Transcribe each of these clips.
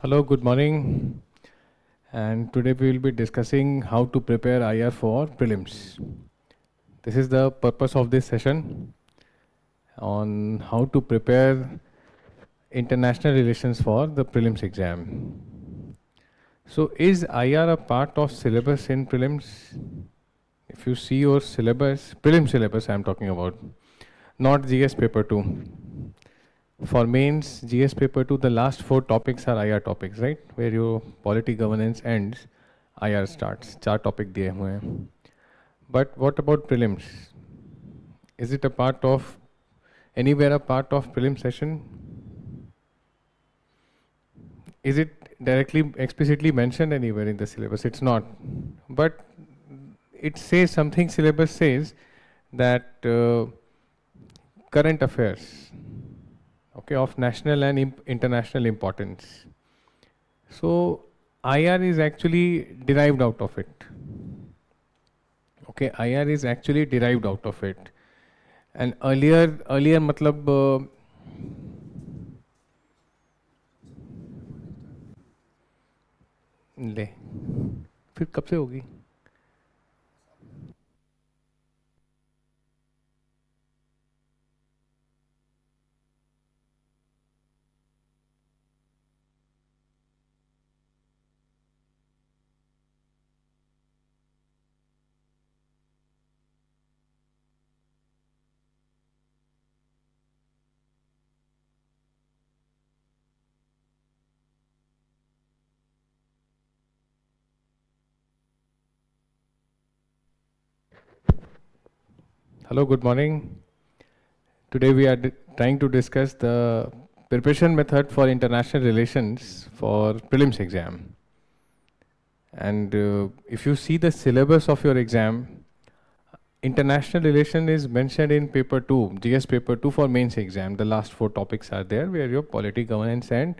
Hello, good morning. And today we will be discussing how to prepare IR for prelims. This is the purpose of this session on how to prepare international relations for the prelims exam. So is IR a part of syllabus in prelims? If you see your syllabus, prelim syllabus I am talking about, not GS paper 2. For mains, GS paper 2, the last 4 topics are IR topics, right? Where your polity governance ends, IR starts. 4 topic diye hue hain. But what about prelims? Is it a part of, anywhere a part of prelim session? Is it directly, explicitly mentioned anywhere in the syllabus? It's not. But it says something, syllabus says that current affairs, okay, of national and international importance. So IR is actually derived out of it. Okay, IR is actually derived out of it. And earlier मतलब ले फिर कब से होगी? Hello, good morning. Today we are trying to discuss the preparation method for international relations for prelims exam. And if you see the syllabus of your exam, international relation is mentioned in paper 2, GS paper 2 for mains exam. The last 4 topics are there where your polity governance and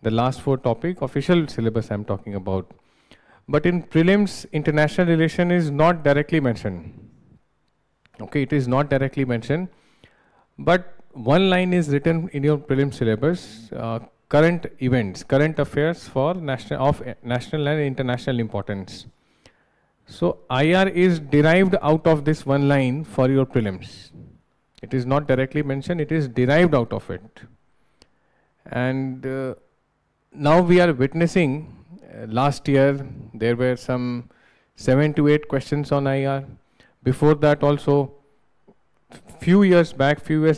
the last 4 topic official syllabus I'm talking about. But in prelims, international relation is not directly mentioned. Okay, it is not directly mentioned, but one line is written in your prelim syllabus, current events, current affairs for national and international importance. So IR is derived out of this one line for your prelims. It is not directly mentioned, it is derived out of it. And now we are witnessing, last year there were some 7 to 8 questions on IR. Before that also, few years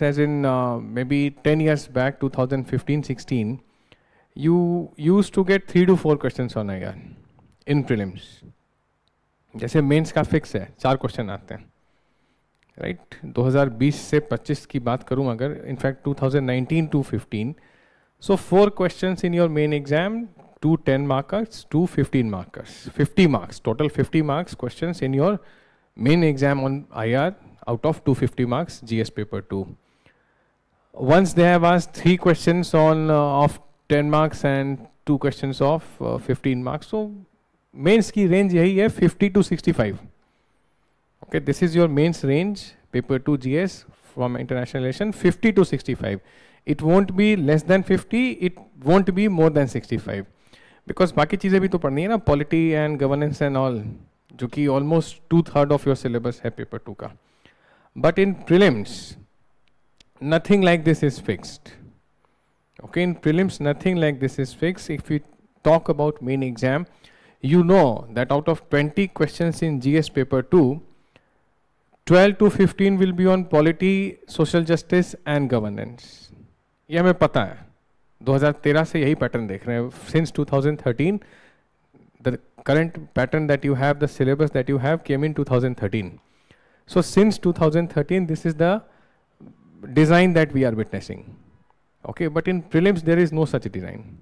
as in maybe 10 years back, 2015-16, you used to get 3 to 4 questions on IR in prelims. जैसे mains का fix है 4 question आते हैं, right? 2020 से 25 की बात करूं अगर, in fact 2019 to 15, so 4 questions in your main exam, 2 10 markers, 2 15 markers, 50 marks, total 50 marks questions in your main exam on IR out of 250 marks GS paper 2. Once they have asked 3 questions on of 10 marks and 2 questions of 15 marks, so mains की range यही है 50 to 65. Okay, this is your mains range, paper 2 GS from international relation, 50 to 65. It won't be less than 50, it won't be more than 65. Because बाकी चीज़ें भी तो पढ़नी है ना, polity and governance and all, जो कि almost 2/3 of your syllabus है paper 2 का. But in prelims, nothing like this is fixed. Okay, in prelims, nothing like this is fixed. If we talk about main exam, you know that out of 20 questions in GS paper 2, 12 to 15 will be on polity, social justice and governance. ये हमें पता है. 2013 से यही pattern देख रहे हैं. Since 2013, the current pattern that you have, the syllabus that you have came in 2013. So since 2013, this is the design that we are witnessing. Okay, but in prelims, there is no such design.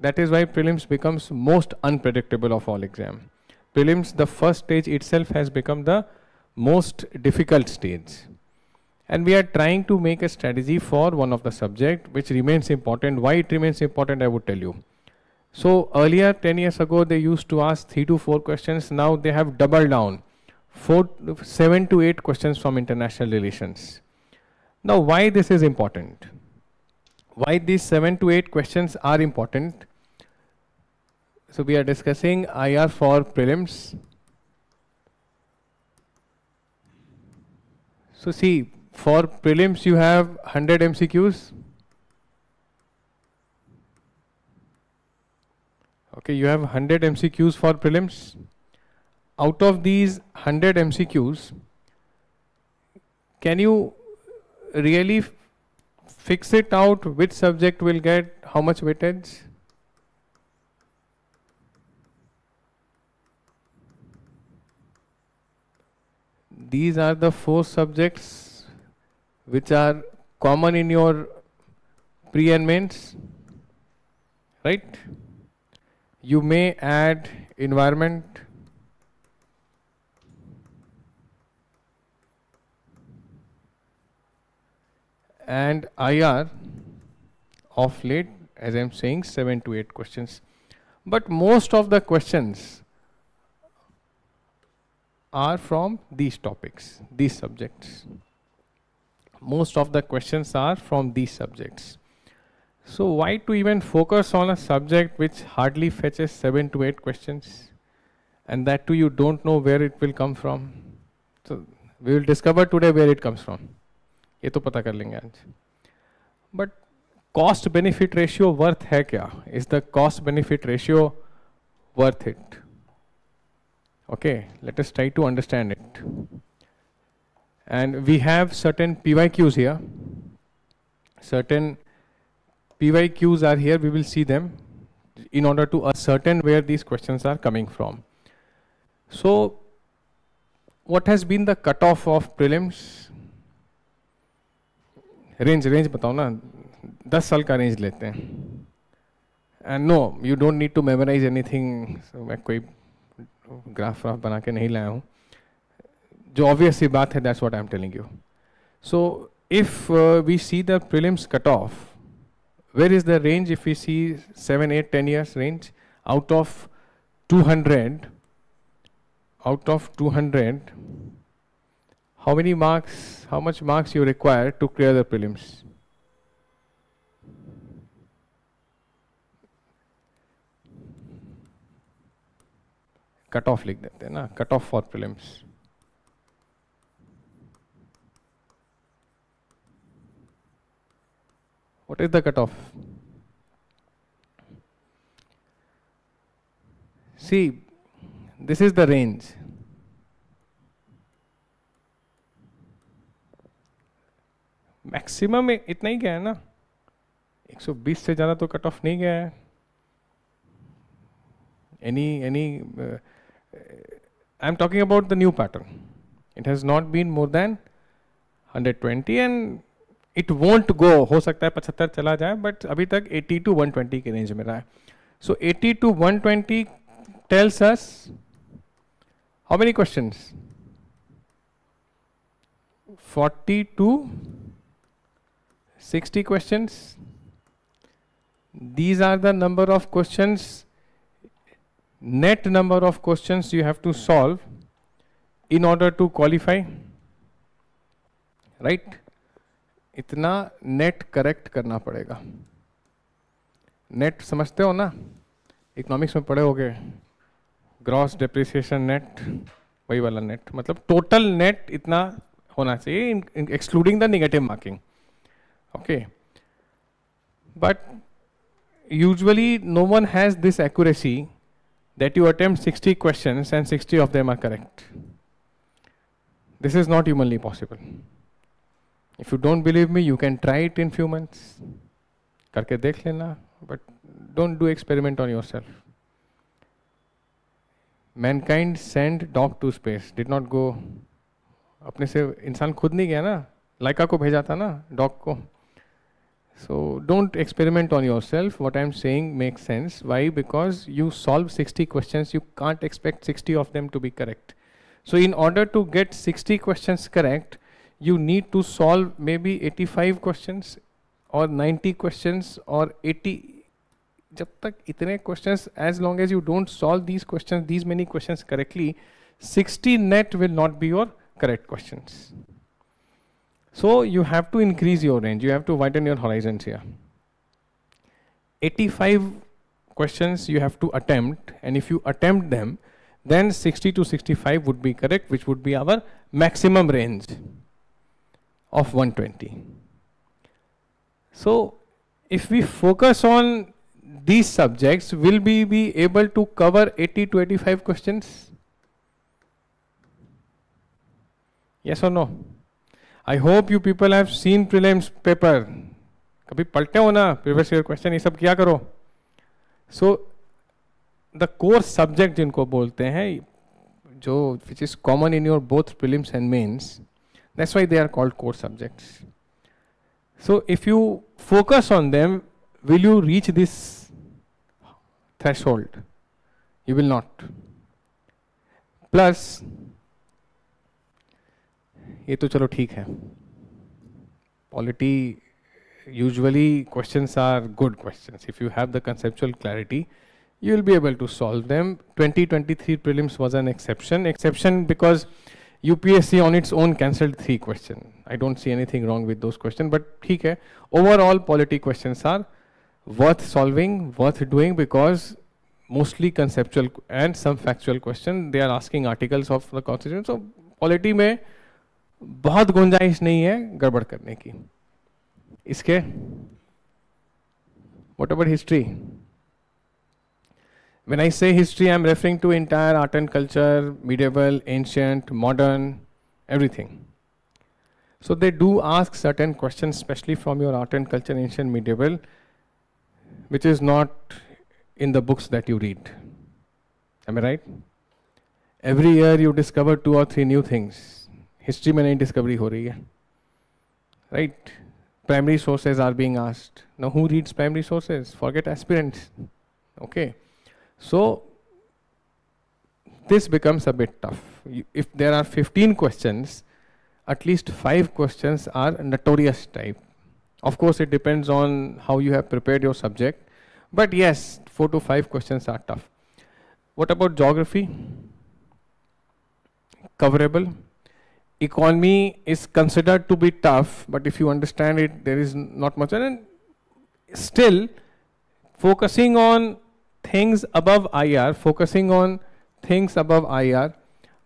That is why prelims becomes most unpredictable of all exam. Prelims, the first stage itself has become the most difficult stage. And we are trying to make a strategy for one of the subject which remains important. Why it remains important, I would tell you. So earlier, 10 years ago, they used to ask 3 to 4 questions. Now they have doubled down. 7 to 8 questions from international relations. Now, why this is important? Why these 7 to 8 questions are important? So we are discussing IR for prelims. So see, for prelims you have 100 MCQs. Okay, you have 100 MCQs for prelims. Out of these 100 MCQs, can you really fix it out which subject will get how much weightage? These are the 4 subjects which are common in your pre and mains, right? You may add environment, and IR of late, as I'm saying, 7 to 8 questions. But most of the questions are from these topics, these subjects. Most of the questions are from these subjects. So why to even focus on a subject which hardly fetches 7 to 8 questions, and that too you don't know where it will come from? So we will discover today where it comes from. ये तो पता कर लेंगे आज. But cost benefit ratio worth है क्या? Is the cost benefit ratio worth it? Okay, let us try to understand it. And we have certain PYQs here. Certain PYQs are here, we will see them in order to ascertain where these questions are coming from. So, what has been the cutoff of prelims? Range बताओ ना, 10 साल का range लेते हैं. And no, you don't need to memorize anything. So, मैं कोई graph बना के नहीं लाया हूँ. जो obvious सी बात है, that's what I'm telling you. So, if we see the prelims cutoff, where is the range? If we see 7, 8, 10 years range, out of 200, how many marks, how much marks you require to clear the prelims? Cutoff लिख देते हैं ना, cutoff for prelims. What is the cutoff? See, this is the range. Maximum इतना ही गया है ना, 120 से ज़्यादा तो कट ऑफ नहीं गया है. I am talking about the new pattern. It has not been more than 120 and it won't go. हो सकता है 75 चला जाए, but अभी तक 80 to 120 के रेंज में रहा है. So 80 to 120 tells us how many questions? 40 to 60 questions. These are the number of questions, net number of questions you have to solve in order to qualify, right? इतना net correct करना पड़ेगा. Net समझते हो ना, economics में पढ़े होगे, gross depreciation net, वही वाला नेट, मतलब टोटल नेट इतना होना चाहिए, excluding the negative marking. Okay, but usually no one has this accuracy that you attempt 60 questions and 60 of them are correct. This is not humanly possible. If you don't believe me, you can try it in few months. करके देख लेना, but don't do experiment on yourself. Mankind sent dog to space, did not go. अपने से इंसान खुद नहीं गया ना, लाइका को भेजा था ना, डॉग को. So don't experiment on yourself. What I'm saying makes sense. Why? Because you solve 60 questions, you can't expect 60 of them to be correct. So in order to get 60 questions correct, you need to solve maybe 85 questions or 90 questions or 80. जब तक इतने questions, as long as you don't solve these questions, these many questions correctly, 60 net will not be your correct questions. So you have to increase your range, you have to widen your horizons here. 85 questions you have to attempt, and if you attempt them, then 60 to 65 would be correct, which would be our maximum range of 120. So if we focus on these subjects, will we be able to cover 80 to 85 questions? Yes or no? I hope you people have seen prelims paper. कभी पढ़ते हो ना previous year question, ये सब किया करो. So the core subject जिनको बोलते हैं, जो which is common in your both prelims and mains, that's why they are called core subjects. So if you focus on them, will you reach this threshold? You will not. Plus, ये तो चलो ठीक है. Polity, usually questions are good questions. If you have the conceptual clarity, you will be able to solve them. 2023 prelims was an exception because UPSC on its own cancelled 3 questions. I don't see anything wrong with those questions, but ठीक है. Overall polity questions are worth solving, worth doing, because mostly conceptual and some factual question. They are asking articles of the constitution. So polity में बहुत गुंजाइश नहीं है गड़बड़ करने की. इसके what about history? When I say history, I am referring to entire art and culture, medieval, ancient, modern, everything. So they do ask certain questions, especially from your art and culture, ancient, medieval, which is not in the books that you read. Am I right? Every year you discover 2 or 3 new things. History में नई discovery हो रही है. Right? Primary sources are being asked. Now who reads primary sources? Forget aspirants. Okay. So this becomes a bit tough. If there are 15 questions, at least 5 questions are notorious type. Of course, it depends on how you have prepared your subject. But yes, 4 to 5 questions are tough. What about geography? Coverable. Economy is considered to be tough, but if you understand it, there is not much. And still, focusing on things above IR,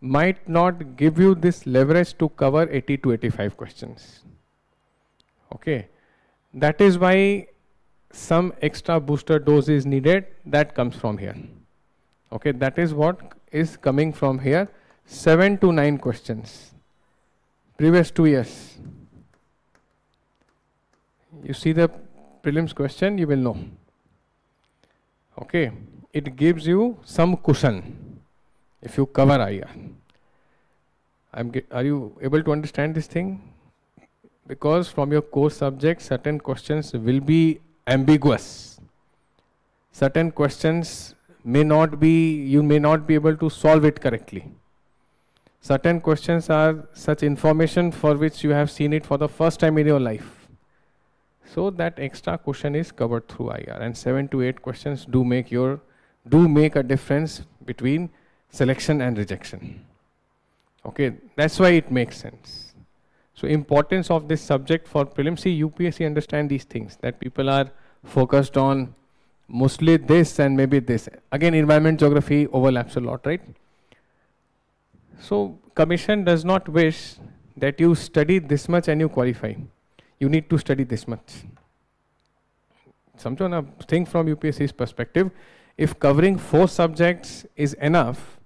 might not give you this leverage to cover 80 to 85 questions. Okay. That is why some extra booster dose is needed. That comes from here. Okay. That is what is coming from here. 7 to 9 questions. Previous 2 years. You see the prelims question, you will know. Okay, it gives you some cushion if you cover IR. Are you able to understand this thing? Because from your core subject, certain questions will be ambiguous. Certain questions you may not be able to solve it correctly. Certain questions are such information for which you have seen it for the first time in your life. So that extra cushion is covered through IR, and 7 to 8 questions do make a difference between selection and rejection. Okay, that's why it makes sense. So importance of this subject for prelims. See, UPSC understand these things, that people are focused on mostly this and maybe this. Again, environment geography overlaps a lot, right? So commission does not wish that you study this much and you qualify. You need to study this much. Sometimes I think from UPSC's perspective, if covering 4 subjects is enough,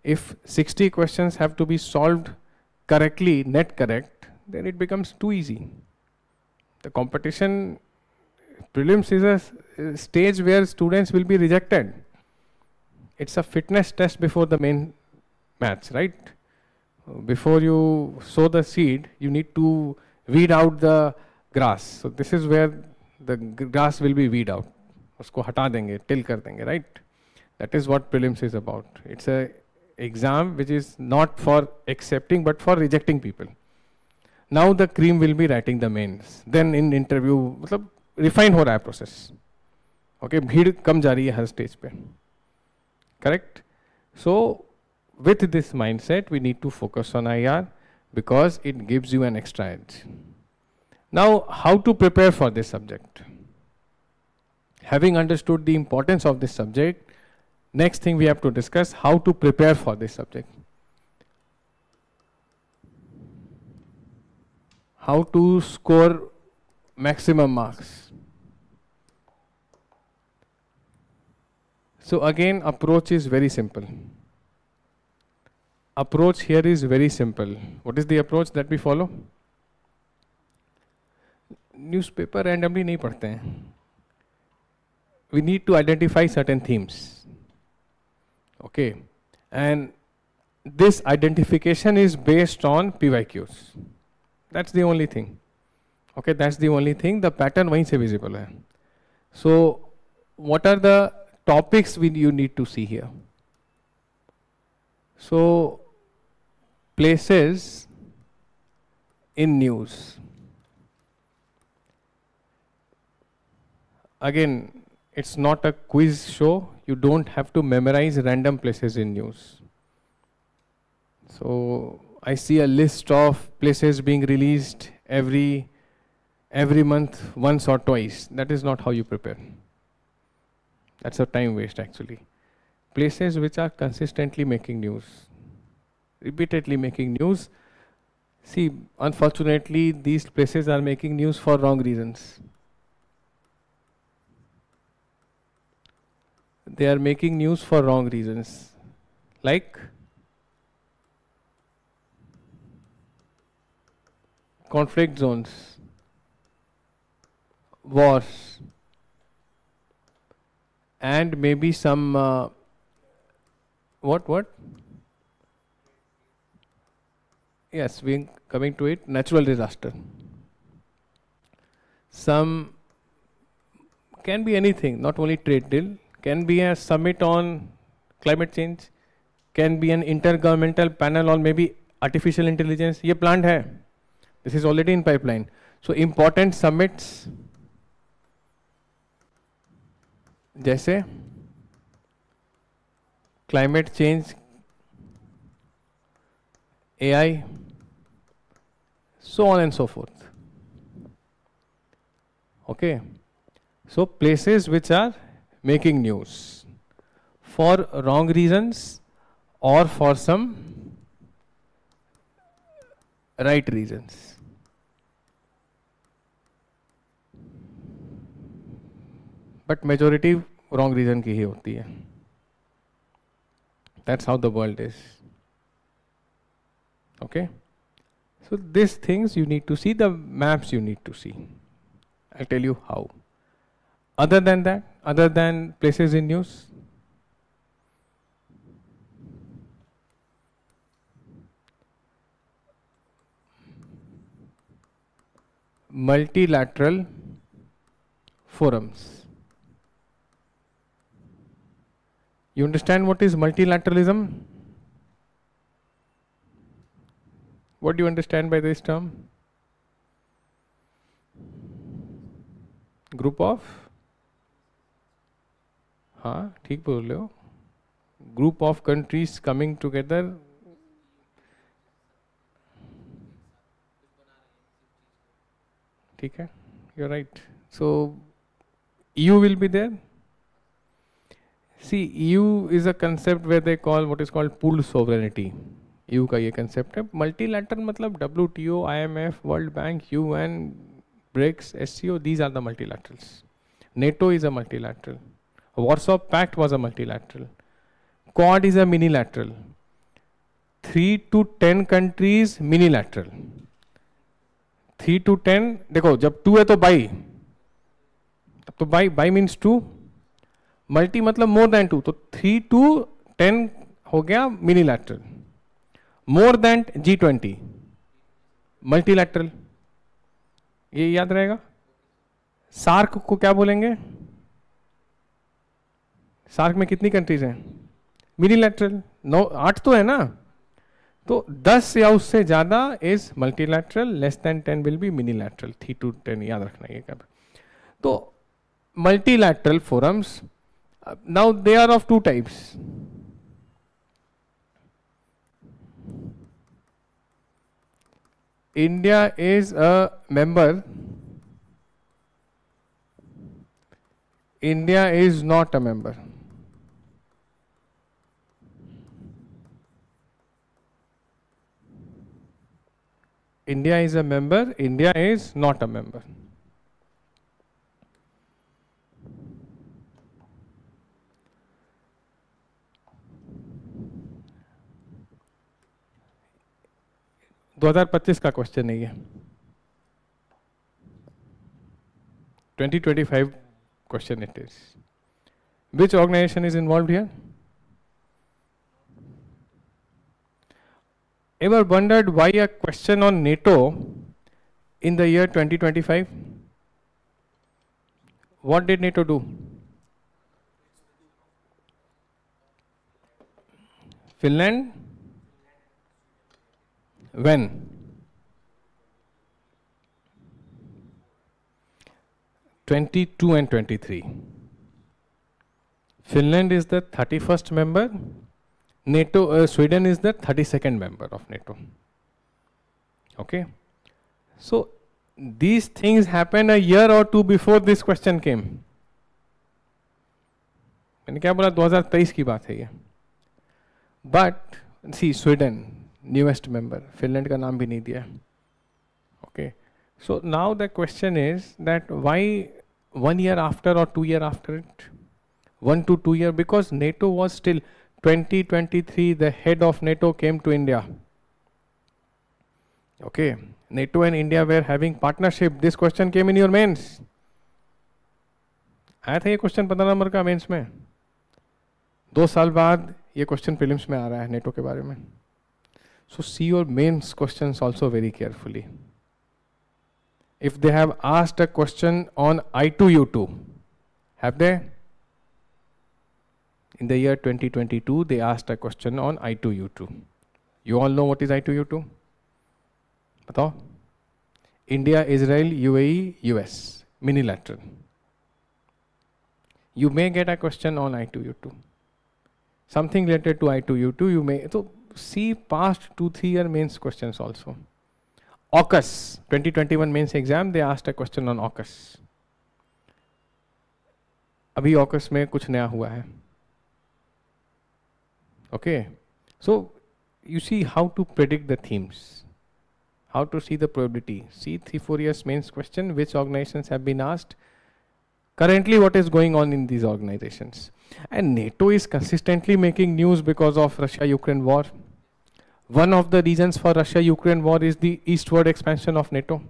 if 60 questions have to be solved correctly, net correct, then it becomes too easy. The competition, prelims is a stage where students will be rejected. It's a fitness test before the main match, right? Before you sow the seed, you need to weed out the grass. So this is where the grass will be weed out. Usko hata denge, till kar denge, right? That is what prelims is about. It's a exam which is not for accepting but for rejecting people. Now the cream will be writing the mains. Then in interview, मतलब refine हो रहा है process. Okay, भीड़ कम जा रही है हर stage पे. Correct? So with this mindset, we need to focus on IR, because it gives you an extra edge. Now, how to prepare for this subject? Having understood the importance of this subject, next thing we have to discuss how to prepare for this subject. How to score maximum marks. So again, approach is very simple. Approach here is very simple. What is the approach that we follow? Newspaper randomly नहीं पढ़ते हैं. We need to identify certain themes. Okay, and this identification is based on PYQs. That's the only thing. Okay, that's the only thing. The pattern वहीं से visible है. So, what are the topics you need to see here? So, places in news. Again, it's not a quiz show. You don't have to memorize random places in news. So I see a list of places being released every month, once or twice. That is not how you prepare. That's a time waste actually. Places which are consistently making news, repeatedly making news. See, unfortunately, these places are making news for wrong reasons. They are making news for wrong reasons. Like conflict zones, wars, and maybe some what? Yes, we are coming to it. Natural disaster. Some can be anything, not only trade deal. Can be a summit on climate change. Can be an intergovernmental panel on maybe artificial intelligence. ये planned है. This is already in pipeline. So important summits जैसे climate change, AI, so on and so forth. Okay. So places which are making news for wrong reasons or for some right reasons. But majority wrong reason की ही होती है. That's how the world is. Okay. So these things you need to see, the maps you need to see. I'll tell you how. Other than that, other than places in news, multilateral forums. You understand what is multilateralism? What do you understand by this term? Group of? हाँ, ठीक बोल रहे हो. Group of countries coming together. ठीक है, you're right. So EU will be there. See, EU is a concept where they call what is called pooled sovereignty. EU का ये concept है. Multilateral मतलब WTO, IMF, World Bank, UN, BRICS, SCO. These are the multilaterals. NATO is a multilateral. Warsaw Pact was a multilateral. Quad is a minilateral. 3 to 10 countries minilateral. 3 to 10 देखो जब 2 है तो by, तब तो by means 2. Multi मतलब more than 2, तो 3 to 10 हो गया मिनीलैटरल. More than G20 multilateral. ये याद रहेगा. सार्क को क्या बोलेंगे? सार्क में कितनी कंट्रीज हैं? मिनीलैटरल. 8 तो है ना. तो 10 या उससे ज्यादा is multilateral. Less than 10 will be minilateral. 3 to 10 याद रखना ये कब. तो multilateral forums, now they are of two types. India is a member India is not a member. India is a member, India is not a member. दो 2025 का question नहीं है, 2025 question it is. Which organization is involved here? Ever wondered why a question on NATO in the year 2025? What did NATO do? Finland? When? '22 and '23. Finland is the 31st member. NATO, Sweden is the 32nd member of NATO. Okay. So these things happened a year or two before this question came. मैंने क्या बोला 2023 की बात है ये. But see, Sweden newest member, Finland का नाम भी नहीं दिया. Okay. So now the question is that why 1 year after or 2 years after it? 1 to 2 years, because NATO was still 2023, the head of NATO came to India. Okay, NATO and India were having partnership. This question came in your mains. आया था ये question 15 number का mains में. 2 साल बाद ये question prelims में आ रहा है नेटो के बारे में. So see your mains questions also very carefully. If they have asked a question on I2U2, have they? In the year 2022, they asked a question on I2U2. You all know what is I2U2? बताओ. India, Israel, UAE, US, minilateral. You may get a question on I2U2. Something related to I2U2, you may. So see past 2-3 year mains questions also. AUKUS, 2021 mains exam, they asked a question on AUKUS. अभी AUKUS में कुछ नया हुआ है. Okay, so you see how to predict the themes, how to see the probability. See 3-4 years mains question, which organizations have been asked, currently what is going on in these organizations. And NATO is consistently making news because of Russia-Ukraine war. One of the reasons for Russia-Ukraine war is the eastward expansion of NATO.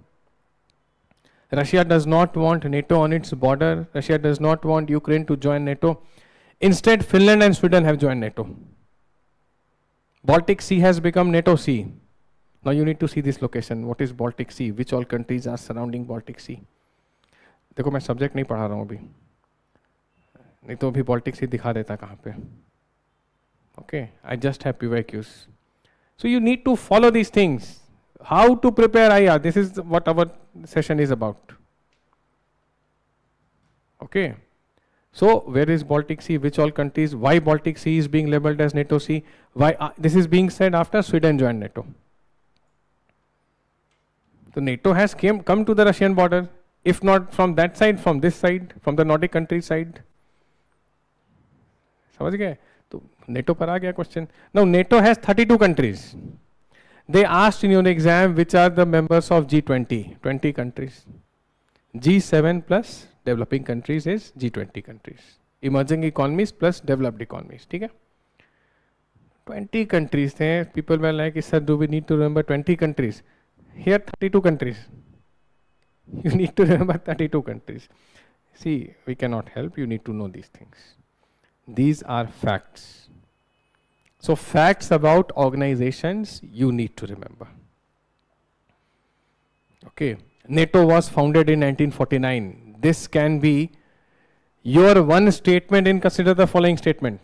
Russia does not want NATO on its border. Russia does not want Ukraine to join NATO. Instead, Finland and Sweden have joined NATO. Baltic Sea has become NATO Sea. Now you need to see this location. What is Baltic Sea? Which all countries are surrounding Baltic Sea? देखो मैं subject नहीं पढ़ा रहा हूँ अभी, नहीं तो अभी Baltic Sea दिखा देता कहाँ पे. Okay, I just have PYQs. So you need to follow these things. How to prepare IR? This is what our session is about. Okay. So where is Baltic Sea? Which all countries? Why Baltic Sea is being labeled as NATO Sea? Why this is being said after Sweden joined NATO? So NATO has come to the Russian border. If not from that side, from this side, from the Nordic country side. समझ गए? तो NATO पर आ गया question. Now NATO has 32 countries. They asked in your exam which are the members of G20, 20 countries. G7 plus developing countries is G20 countries. Emerging economies plus developed economies. ठीक है? 20 countries थे. People were like, sir, do we need to remember 20 countries? Here 32 countries. You need to remember 32 countries. See, we cannot help. You need to know these things. These are facts. So facts about organizations you need to remember. Okay. NATO was founded in 1949. This can be your one statement in consider the following statement.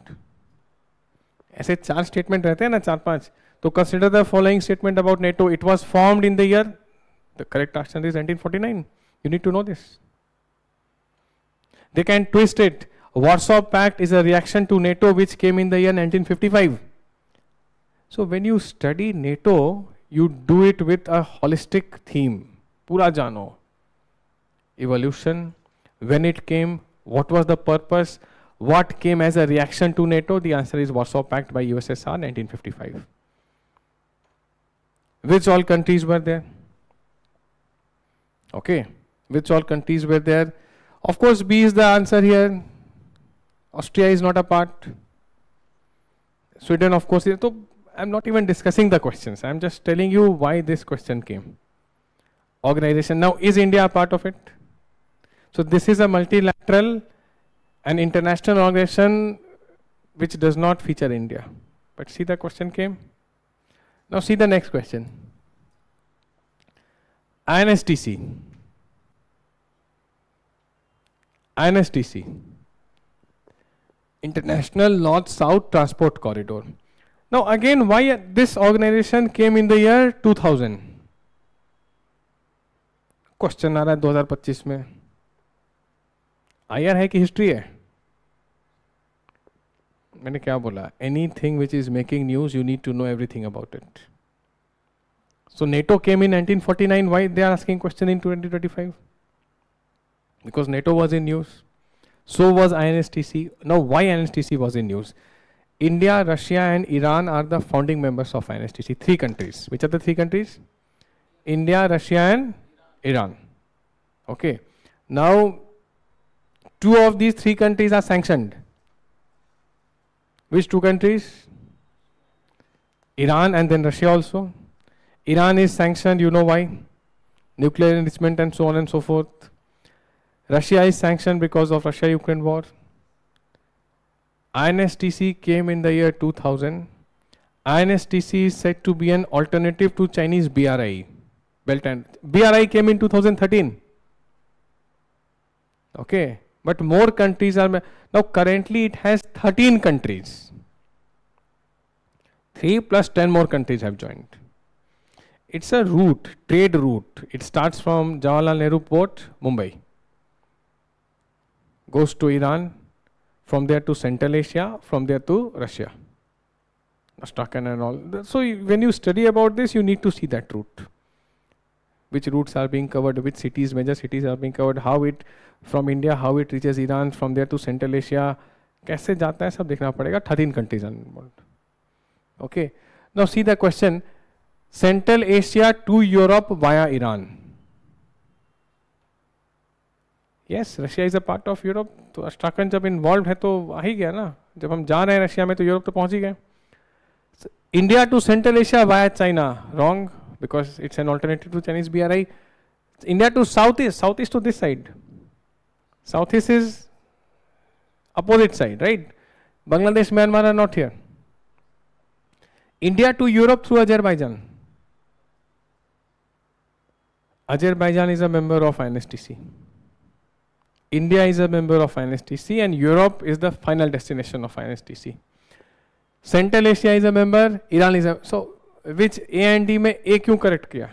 ऐसे 4 statement रहते हैं ना 4-5. तो consider the following statement about NATO. It was formed in the year. The correct answer is 1949. You need to know this. They can twist it. Warsaw Pact is a reaction to NATO which came in the year 1955. So when you study NATO, you do it with a holistic theme. Pura jano. Evolution, when it came, What was the purpose? What came as a reaction to NATO? The answer is Warsaw Pact by USSR 1955. Which all countries were there? Okay, which all countries were there? Of course, B is the answer here. Austria is not a part. Sweden, of course, is. So I'm not even discussing the questions. I'm just telling you why this question came. Organization. Now, is India a part of it? So this is a multilateral and international organization which does not feature India. But see, the question came. Now see the next question. INSTC. INSTC. International North-South Transport Corridor. Now again, why this organization came in the year 2000? Question आ रहा है 2025 में. IR है कि history है? मैंने क्या बोला? Anything which is making news, you need to know everything about it. So NATO came in 1949. Why they are asking question in 2025? Because NATO was in news. So was INSTC. Now why INSTC was in news? India, Russia and Iran are the founding members of INSTC. 3 countries. Which are the 3 countries? India, Russia and Iran. Okay. Now 2 of these 3 countries are sanctioned. Which 2 countries? Iran and then Russia also. Iran is sanctioned, you know why? Nuclear enrichment and so on and so forth. Russia is sanctioned because of Russia-Ukraine war. INSTC came in the year 2000. INSTC is said to be an alternative to Chinese BRI. BRI came in 2013. Okay. But more countries are, now currently it has 13 countries. 3 plus 10 more countries have joined. It's a route, trade route. It starts from Jawaharlal Nehru Port, Mumbai. Goes to Iran, from there to Central Asia, from there to Russia. Astrakhan and all. So when you study about this, you need to see that route. Which routes are being covered, which cities, major cities are being covered, how it, from India, how it reaches Iran, from there to Central Asia, कैसे जाता है सब देखना पड़ेगा. 13 countries are involved. Okay. Now see the question. Central Asia to Europe via Iran. Yes, Russia is a part of Europe. तो Astrakhan जब involved है तो आ ही गया ना. जब हम जा रहे हैं रशिया में तो यूरोप तो पहुंच ही गए. India to Central Asia via China. Wrong, because it's an alternative to Chinese BRI. India to Southeast. Southeast to this side. Southeast is opposite side, right? Bangladesh, Myanmar are not here. India to Europe through Azerbaijan. Azerbaijan is a member of INSTC. India is a member of INSTC and Europe is the final destination of INSTC. Central Asia is a member, Iran is a, so which A and D में A क्यों correct किया?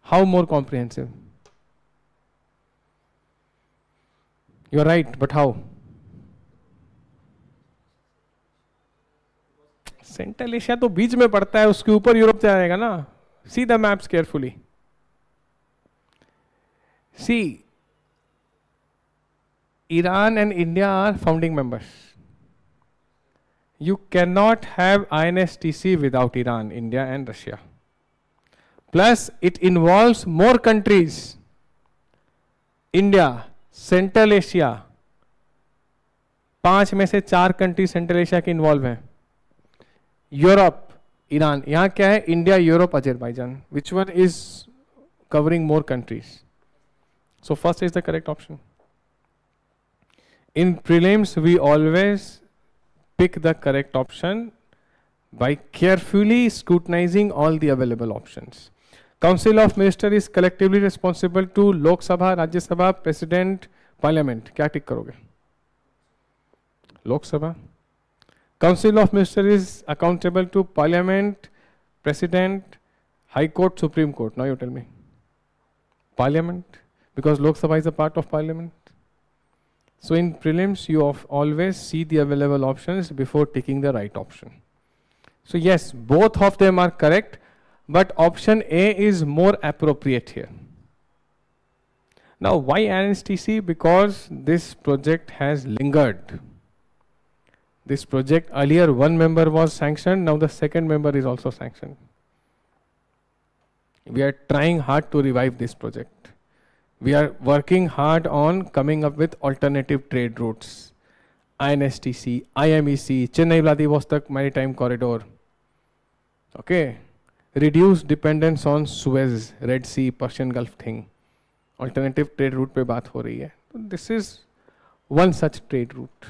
How more comprehensive? You are right, but how? Central Asia तो बीच में पड़ता है, उसके ऊपर Europe जाएगा ना. See the maps carefully. See Iran and India are founding members. You cannot have INSTC without Iran, India and Russia. Plus it involves more countries. India, Central Asia. 5 में से 4 कंट्री सेंट्रल एशिया के involve हैं. Europe, Iran. यहाँ क्या है? India, Europe, Azerbaijan. Which one is covering more countries? So first is the correct option. In prelims, we always pick the correct option by carefully scrutinizing all the available options. Council of Ministers is collectively responsible to Lok Sabha, Rajya Sabha, President, Parliament. क्या टिक करोगे? Lok Sabha. Council of Ministers is accountable to Parliament, President, High Court, Supreme Court. Now you tell me. Parliament, because Lok Sabha is a part of Parliament. So in prelims, you always see the available options before taking the right option. So yes, both of them are correct, but option A is more appropriate here. Now, why NSTC? Because this project has lingered. This project, earlier one member was sanctioned, now the second member is also sanctioned. We are trying hard to revive this project. We are working hard on coming up with alternative trade routes. INSTC, IMEC, Chennai Vladivostok Maritime Corridor. Okay. Reduce dependence on Suez, Red Sea, Persian Gulf thing. Alternative trade route पे बात हो रही है. This is one such trade route.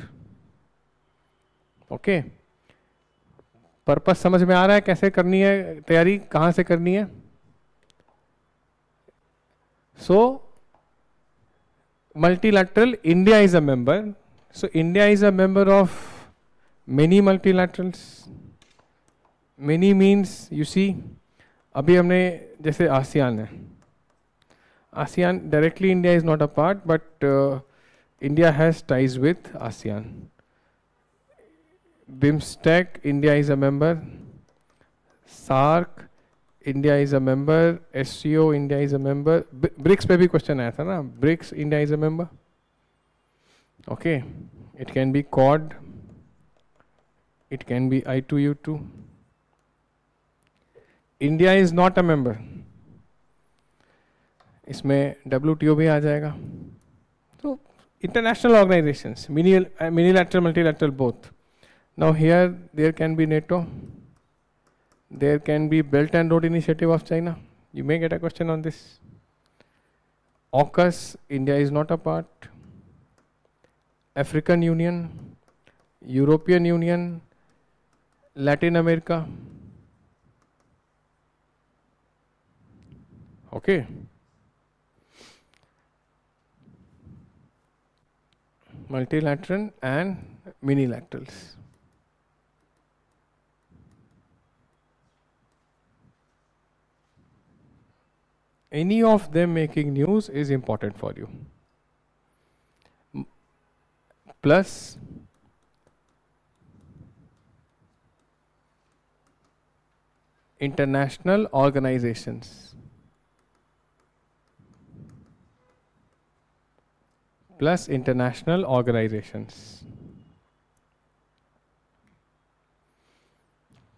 Okay. Purpose समझ में आ रहा है कैसे करनी है तैयारी, कहाँ से करनी है? So, multilateral, India is a member. So, India is a member of many multilaterals. Many means, you see, अभी हमने जैसे ASEAN है. ASEAN, directly India is not a part, but India has ties with ASEAN. BIMSTEC, India is a member. SAARC, India is a member. SCO, India is a member. BRICS पे भी question आया था ना? BRICS, India is a member. Okay. It can be Quad. It can be I2U2. India is not a member. इसमें WTO भी आ जाएगा. So, international organizations, minilateral, multilateral, both. Now here, there can be NATO. There can be Belt and Road Initiative of China. You may get a question on this. AUKUS, India is not a part. African Union, European Union, Latin America. Okay. Multilateral and minilaterals. Any of them making news is important for you. Plus, international organizations. Plus international organizations.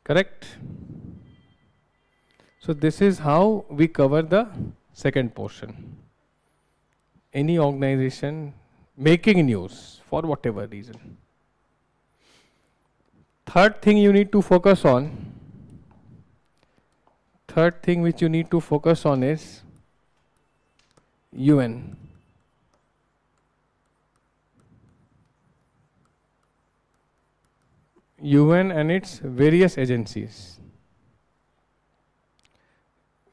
Correct? So this is how we cover the second portion. Any organization making news for whatever reason. Third thing you need to focus on. Third thing which you need to focus on is UN. UN and its various agencies.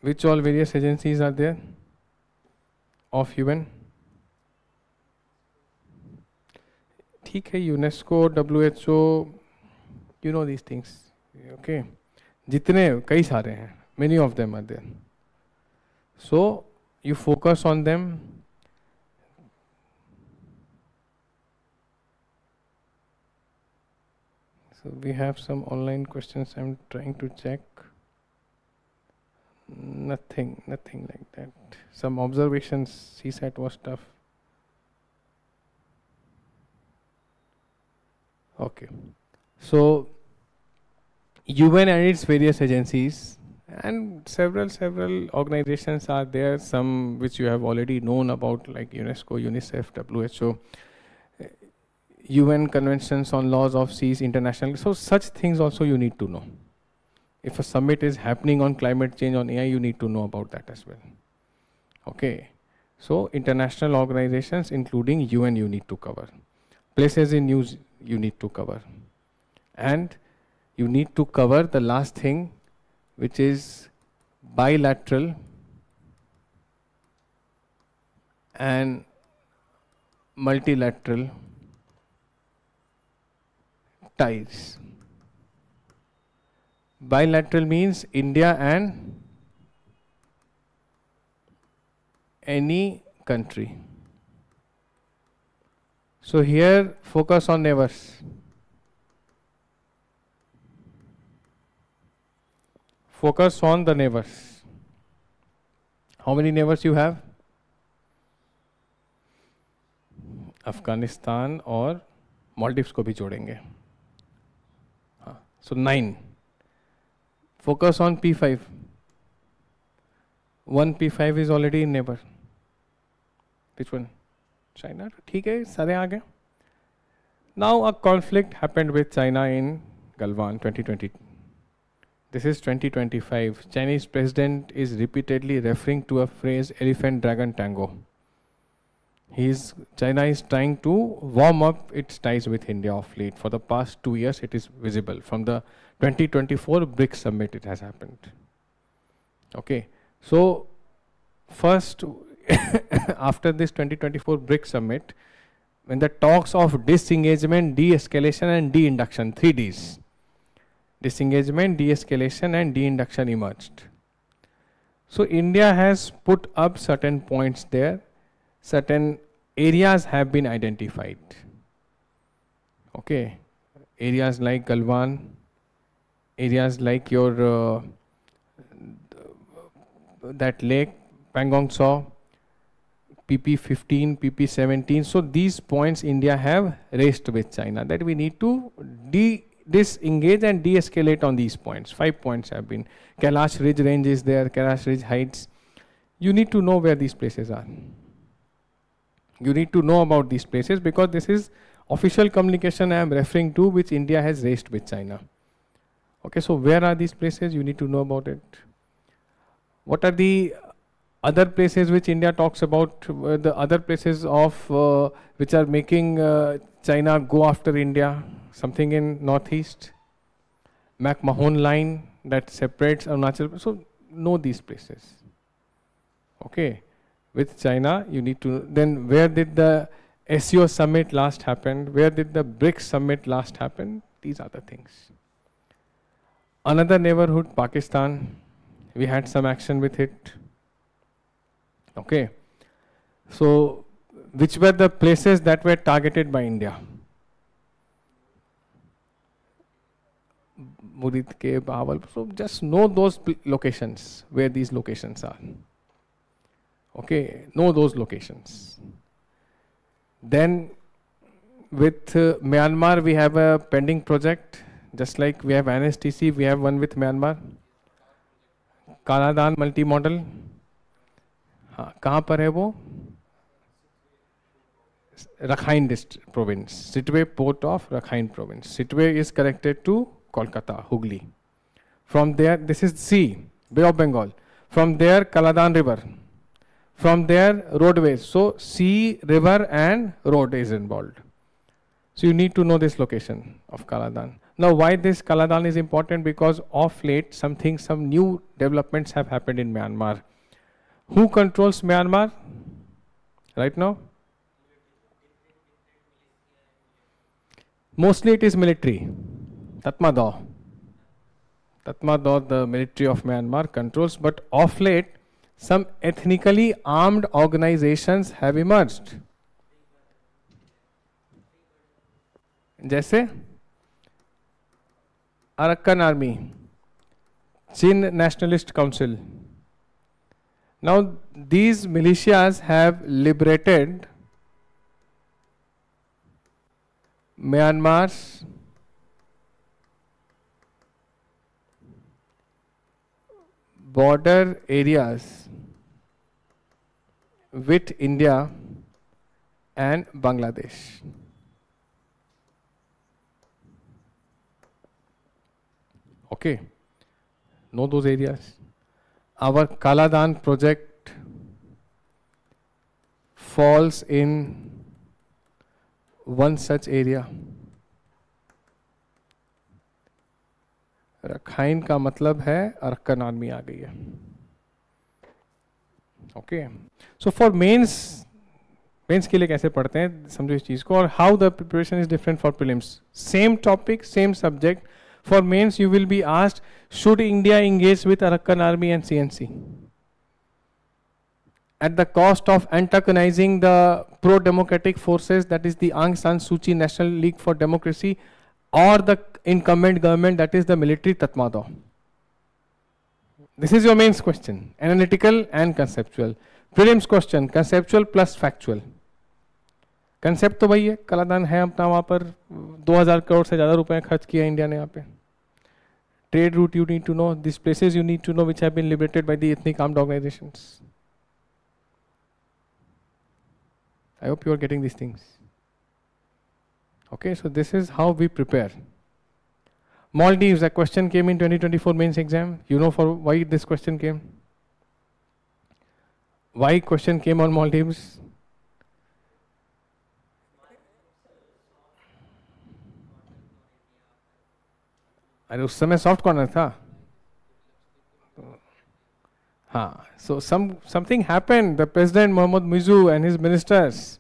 Which all various agencies are there of UN? ठीक है, UNESCO, WHO, you know these things. Okay. जितने कई सारे हैं. Many of them are there. So you focus on them. So we have some online questions. I'm trying to check. Nothing like that. Some observations. CSAT was tough. Okay. So UN and its various agencies and several organizations are there. Some which you have already known about, like UNESCO, UNICEF, WHO. UN conventions on laws of seas, international. So such things also you need to know. If a summit is happening on climate change, on AI, you need to know about that as well. Okay. So international organizations, including UN, you need to cover. Places in news, you need to cover. And you need to cover the last thing, which is bilateral and multilateral ties. Bilateral means India and any country. So here focus on neighbors. Focus on the neighbors. How many neighbors you have? Afghanistan और मालदीव्स को भी जोड़ेंगे. हाँ, so 9. Focus on P5. One P5 is already in neighbor. Which one? China. ठीक है, सारे आ गए. Now a conflict happened with China in Galwan 2020. This is 2025. Chinese president is repeatedly referring to a phrase elephant dragon tango. China is trying to warm up its ties with India of late. For the past 2 years, it is visible. From the 2024 BRICS summit, it has happened. Okay. So, first, after this 2024 BRICS summit, when the talks of disengagement, de-escalation and de-induction, 3 Ds, disengagement, de-escalation and de-induction emerged. So, India has put up certain points there. Certain areas have been identified. Okay, areas like Galwan, areas like your that lake, Pangong Tso, PP15, PP17. So these points India have raised with China that we need to disengage and de-escalate on these points. 5 points have been. Kailash Ridge range is there, Kailash Ridge Heights. You need to know where these places are. You need to know about these places because this is official communication I am referring to which India has raised with China. Okay, so where are these places? You need to know about it. What are the other places which India talks about, the other places of which are making China go after India? Something in northeast, McMahon line that separates Arunachal. So know these places. Okay. With China, you need to, then where did the SEO summit last happen? Where did the BRICS summit last happen? These are the things. Another neighborhood, Pakistan, we had some action with it. Okay. So, which were the places that were targeted by India? Murid ke Bawal. So, just know those locations, where these locations are. Okay, know those locations. Then with Myanmar, we have a pending project. Just like we have NSTC, we have one with Myanmar. Kaladan multi-model. हाँ, कहाँ पर है वो? Rakhine province. Sittwe port of Rakhine province. Sittwe is connected to Kolkata, Hooghly. From there, this is sea, Bay of Bengal. From there, Kaladan river. From there, roadways. So, sea, river and road is involved. So, you need to know this location of Kaladan. Now, why this Kaladan is important? Because of late, some new developments have happened in Myanmar. Who controls Myanmar right now? Mostly it is military. Tatmadaw. Tatmadaw, the military of Myanmar controls, but of late, some ethnically armed organizations have emerged. जैसे Arakan Army, Chin Nationalist Council. Now these militias have liberated Myanmar's border areas with India and Bangladesh. Okay, know those areas. Our Kaladan project falls in one such area. Rakhine का मतलब है अरक्कन army आ गई है. Okay, so for mains के लिए कैसे पढ़ते हैं समझो इस चीज को, और how the preparation is different for prelims. Same topic, same subject. For mains, you will be asked, should India engage with Arakan Army and CNC? At the cost of antagonizing the pro-democratic forces, that is the Aung San Suu Kyi National League for Democracy, or the incumbent government, that is the military Tatmadaw. This is your mains question, analytical and conceptual. Prelims question, conceptual plus factual. Concept तो वही है, कलादान है अपना, वहाँ पर 2000 करोड़ से ज़्यादा रुपए खर्च किया इंडिया ने यहाँ पे. Trade route you need to know, these places you need to know which have been liberated by the ethnic armed organizations. I hope you are getting these things. Okay, so this is how we prepare. Maldives, a question came in 2024 mains exam. You know for why this question came? Why question came on Maldives? अरे उस समय soft corner था. हाँ, so something happened. The President Mohammad Muizzu and his ministers,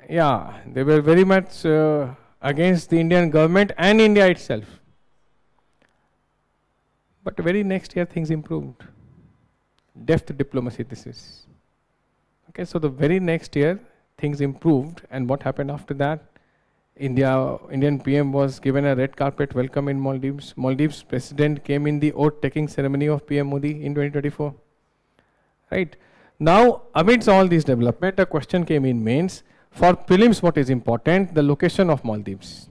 yeah, they were very much against the Indian government and India itself. But the very next year things improved. Deft diplomacy this is. Okay, so the very next year things improved, and what happened after that? Indian PM was given a red carpet welcome in Maldives. Maldives president came in the oath taking ceremony of PM Modi in 2024. Right. Now, amidst all these development, a question came in mains. For prelims, what is important? The location of Maldives.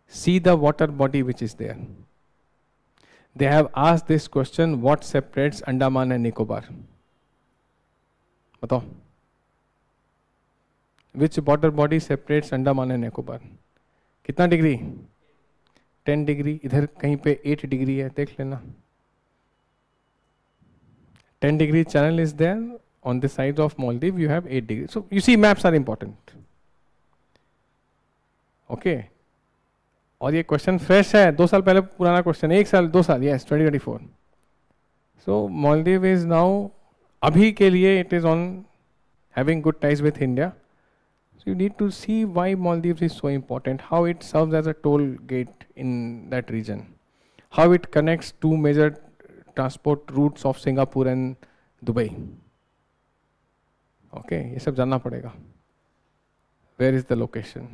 See the water body which is there. They have asked this question, what separates Andaman and Nicobar? बताओ. Which border body separates Andaman and Nicobar? कितना degree? 10 degree. इधर कहीं पे 8 degree है, देख लेना. 10 degree channel is there. On the sides of Maldives, you have 8 degrees. So you see, maps are important. Okay. और ये क्वेश्चन फ्रेश है, 2 साल पहले पुराना क्वेश्चन, 1 साल 2 साल, yes, 2024. So Maldives is now, अभी के लिए it is on having good ties with India. So you need to see why Maldives is so important, how it serves as a toll gate in that region, how it connects two major transport routes of Singapore and Dubai. Okay, ये सब जानना पड़ेगा. Where is the location?